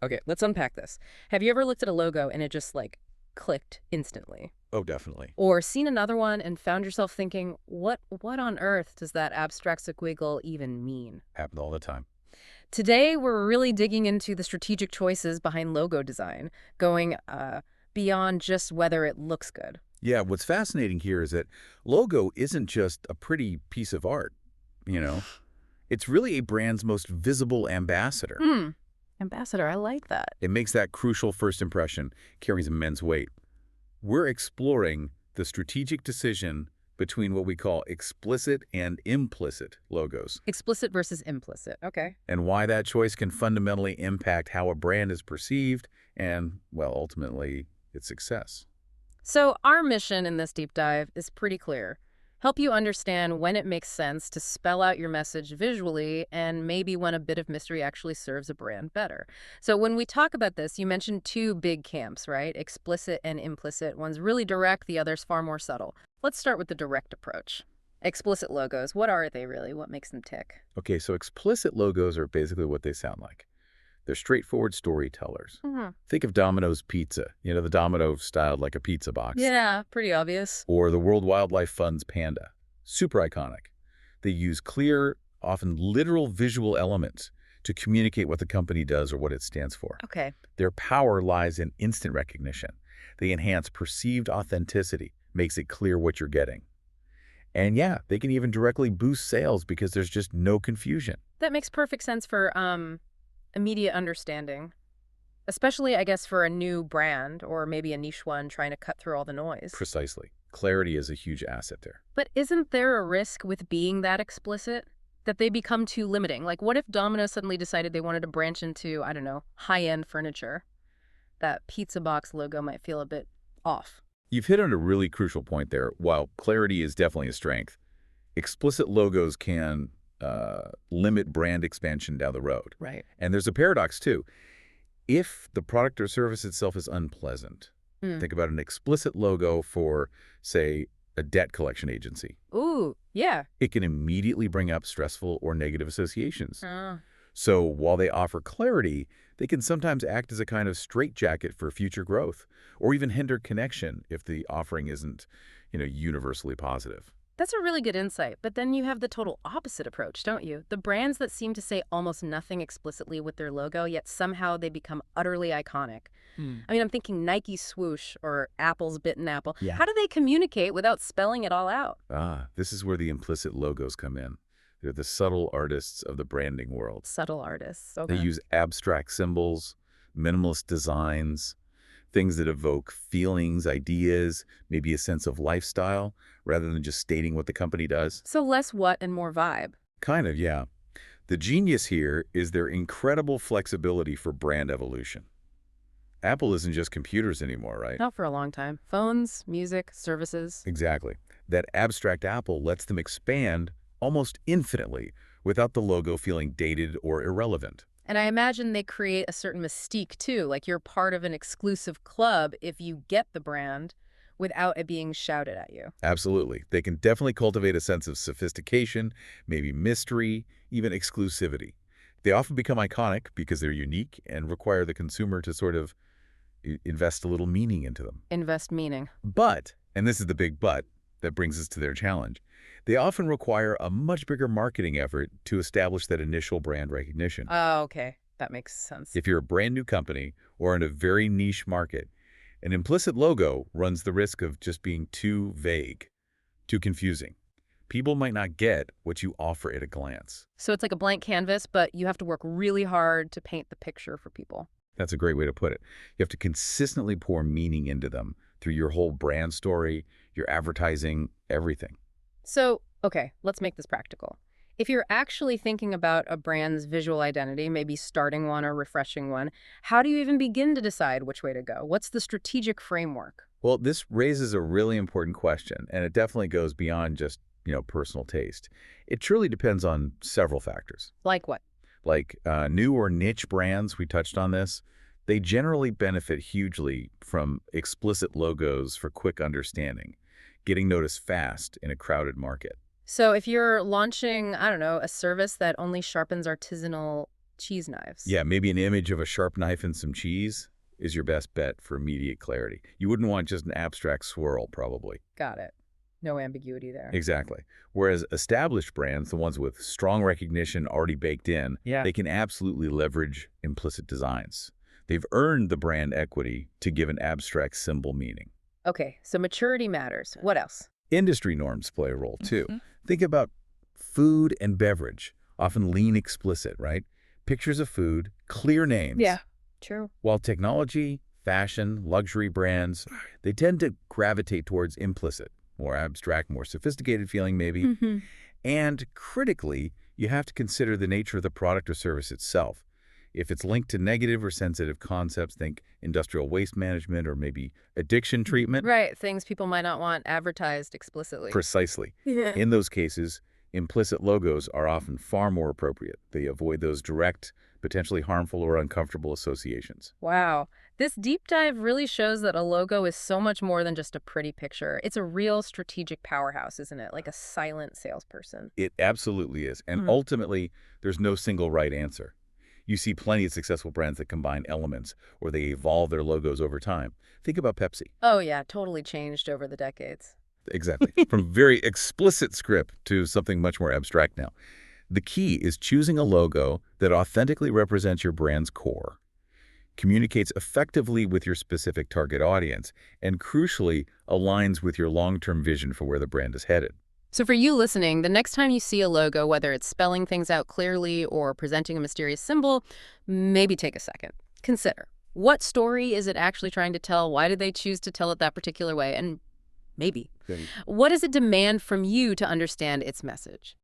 Okay, let's unpack this. Have you ever looked at a logo and it just like clicked instantly? Oh, definitely. Or seen another one and found yourself thinking, what on earth does that abstract squiggle even mean? Happens all the time. Today, we're really digging into the strategic choices behind logo design, going beyond just whether it looks good. Yeah, what's fascinating here is that logo isn't just a pretty piece of art, you know? It's really a brand's most visible ambassador. Hmm, ambassador, I like that. It makes that crucial first impression, carries immense weight. We're exploring the strategic decision between what we call explicit and implicit logos, Explicit versus implicit. Okay. and why that choice can fundamentally impact how a brand is perceived and, well, ultimately, its success. So, our mission in this deep dive is pretty clear. Help you understand when it makes sense to spell out your message visually and maybe when a bit of mystery actually serves a brand better. So, when we talk about this, you mentioned two big camps, right? Explicit and implicit. One's really direct, the other's far more subtle. Let's start with the direct approach. Explicit logos, what are they really? What makes them tick? Okay, so explicit logos are basically what they sound like. They're straightforward storytellers. Hmm. Think of Domino's Pizza, the Domino styled like a pizza box. Yeah, pretty obvious. Or the World Wildlife Fund's panda. Super iconic. They use clear, often literal visual elements to communicate what the company does or what it stands for. Okay. Their power lies in instant recognition. They enhance perceived authenticity, makes it clear what you're getting. And yeah, they can even directly boost sales because there's just no confusion. That makes perfect sense for immediate understanding, especially, I guess, for a new brand or maybe a niche one trying to cut through all the noise. Precisely. Clarity is a huge asset there. But isn't there a risk with being that explicit? That they become too limiting? Like, what if Domino suddenly decided they wanted to branch into, I don't know, high-end furniture? That pizza box logo might feel a bit off. You've hit on a really crucial point there. While clarity is definitely a strength, explicit logos can limit brand expansion down the road. Right. And there's a paradox, too. If the product or service itself is unpleasant, Mm. think about an explicit logo for, say, a debt collection agency. Ooh, yeah. It can immediately bring up stressful or negative associations. Uh, So while they offer clarity, they can sometimes act as a kind of straitjacket for future growth, or even hinder connection if the offering isn't, universally positive. That's a really good insight. But then you have the total opposite approach, don't you? The brands that seem to say almost nothing explicitly with their logo, yet somehow they become utterly iconic. Hmm. I mean, I'm thinking Nike swoosh or Apple's bitten apple. Yeah. How do they communicate without spelling it all out? This is where the implicit logos come in. They're the subtle artists of the branding world. Subtle artists. They Okay. use abstract symbols, minimalist designs, things that evoke feelings, ideas, maybe a sense of lifestyle, rather than just stating what the company does. So less what and more vibe. Kind of, yeah. The genius here is their incredible flexibility for brand evolution. Apple isn't just computers anymore, right? Not for a long time. Phones, music, services. Exactly. That abstract Apple lets them expand almost infinitely without the logo feeling dated or irrelevant. And I imagine they create a certain mystique too, like you're part of an exclusive club if you get the brand without it being shouted at you. Absolutely. They can definitely cultivate a sense of sophistication, maybe mystery, even exclusivity. They often become iconic because they're unique and require the consumer to sort of invest a little meaning into them. Invest meaning. But, and this is the big but that brings us to their challenge, they often require a much bigger marketing effort to establish that initial brand recognition. Oh, okay. That makes sense. If you're a brand new company or in a very niche market, an implicit logo runs the risk of just being too vague, too confusing. People might not get what you offer at a glance. So it's like a blank canvas, but you have to work really hard to paint the picture for people. That's a great way to put it. You have to consistently pour meaning into them through your whole brand story, your advertising, everything. So, okay, let's make this practical. If you're actually thinking about a brand's visual identity, maybe starting one or refreshing one, how do you even begin to decide which way to go? What's the strategic framework? Well, this raises a really important question, and it definitely goes beyond just, personal taste. It truly depends on several factors. Like what? Like new or niche brands, we touched on this, they generally benefit hugely from explicit logos for quick understanding, getting noticed fast in a crowded market. So if you're launching, I don't know, a service that only sharpens artisanal Cheese knives. Yeah, maybe an image of a sharp knife and some cheese is your best bet for immediate clarity. You wouldn't want just an abstract swirl, probably. Got it. No ambiguity there. Exactly. Whereas established brands, the ones with strong recognition already baked in, Yeah. they can absolutely leverage implicit designs. They've earned the brand equity to give an abstract symbol meaning. Okay, so maturity matters. What else? Industry norms play a role, too. Mhm. Think about food and beverage, often lean explicit, right? Pictures of food, clear names. Yeah, true. While technology, fashion, luxury brands, they tend to gravitate towards implicit, more abstract, more sophisticated feeling maybe. Hmm. And critically, you have to consider the nature of the product or service itself. If it's linked to negative or sensitive concepts, think industrial waste management or maybe addiction treatment. Right, things people might not want advertised explicitly. Precisely. Yeah. In those cases, implicit logos are often far more appropriate. They avoid those direct, potentially harmful or uncomfortable associations. Wow. This deep dive really shows that a logo is so much more than just a pretty picture. It's a real strategic powerhouse, isn't it? Like a silent salesperson. It absolutely is. And Mhm. ultimately, there's no single right answer. You see plenty of successful brands that combine elements or they evolve their logos over time. Think about Pepsi. Oh, yeah, totally changed over the decades. Exactly. From very explicit script to something much more abstract now. The key is choosing a logo that authentically represents your brand's core, communicates effectively with your specific target audience, and crucially, aligns with your long-term vision for where the brand is headed. So for you listening, the next time you see a logo, whether it's spelling things out clearly or presenting a mysterious symbol, maybe take a second. Consider, what story is it actually trying to tell? Why did they choose to tell it that particular way? And maybe, Okay. what does it demand from you to understand its message?